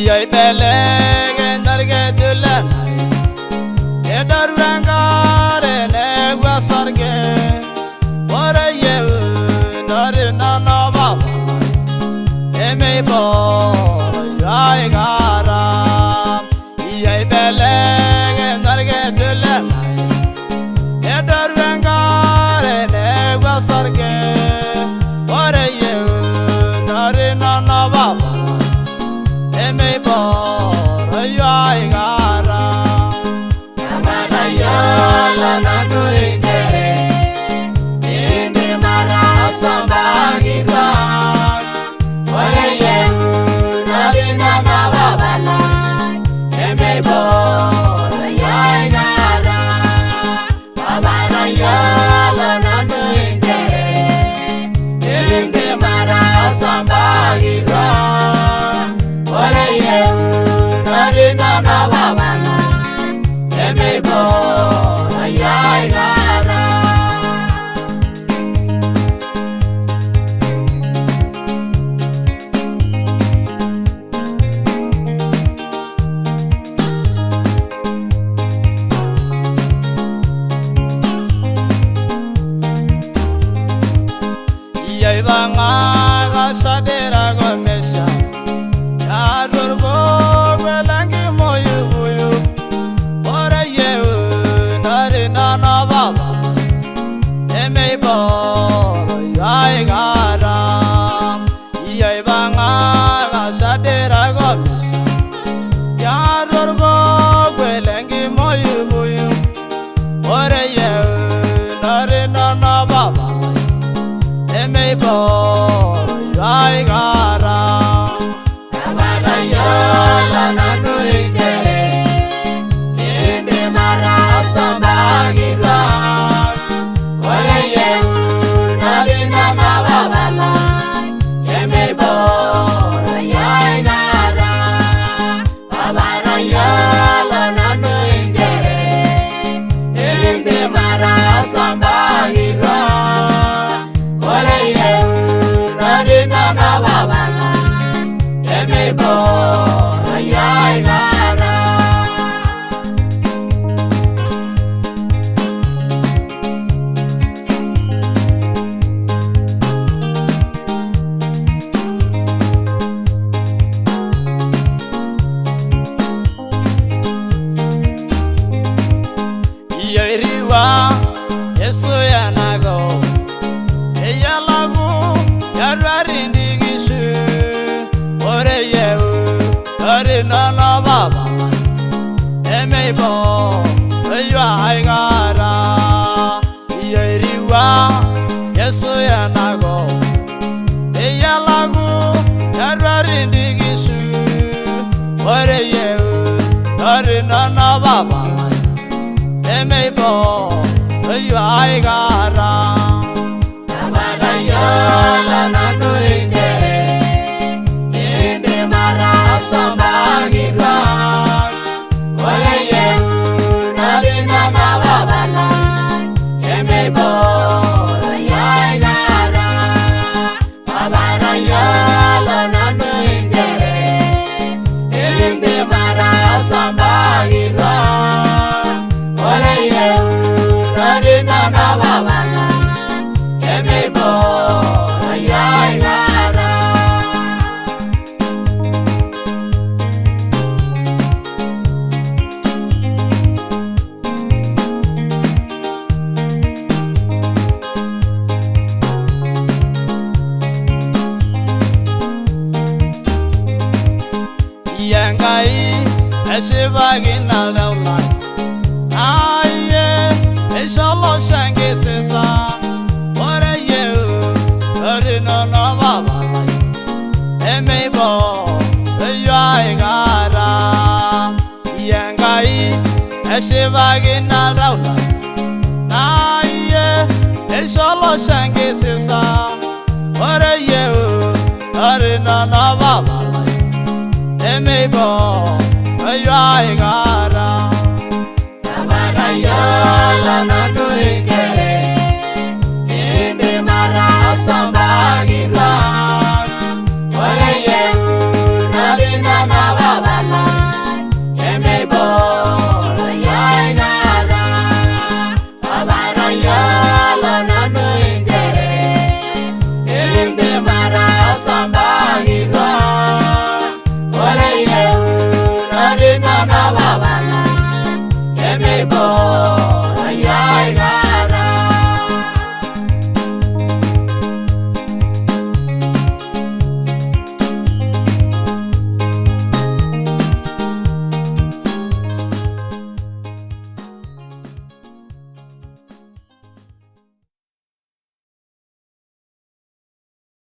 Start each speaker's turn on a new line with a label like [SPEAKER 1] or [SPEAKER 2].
[SPEAKER 1] Yai belege narge dulanai edar rangare ne wasarge ore ye nare nana baba eme bo yai gara yai belege narge dulanai edar rangare ne wasarge ore ye nare nana baba eme bor yai gara amara yala na tuinjere inde mara sambagi ba ore ye nari na babala eme bor yai gara amara yala na tuinjere inde mara sambagi ba ore ye nari na babala eme bor yai gara yai banga ga sadera go mesha Adorgo belangi moyu buyu ore ye nari nana baba eme bor yai gara yai banga ga sadera go Adorgo belangi moyu buyu ore ye nari nana baba eme bor yai gara yala na tuinjere inde mara sambagi ba ore ye nari na babala eme bor yai gara amara yala na tuinjere inde mara sambagi ba ore ye nari na babala eme bor yai gara yeriwa yesu yanago eyalagu yarari ndigishu ore ye ore nana baba eme bor yai gara yeriwa yesu yanago eyalagu yarari ndigishu ore ye ore nana baba eme bor yai gara amara yala na tuinjere inde mara sambagi ba ore ye nari na babala eme bor yai gara amara yala na tuinjere inde mara sambagi ba ore ye nari na babala eme bor yai gara yangai esivagi nalawla aye inshallah shange sesa ore ye ore nana baba eme bor yai gara yangai esivagi nalawla aye inshallah shange sesa ore ye are na na baba eme bo ayo igara abara ya la na do ikere inde mara samba gila ore ye are na na baba eme bo ayo igara abara ya la na do ikere inde mara samba gila ore ye are na na baba eme bo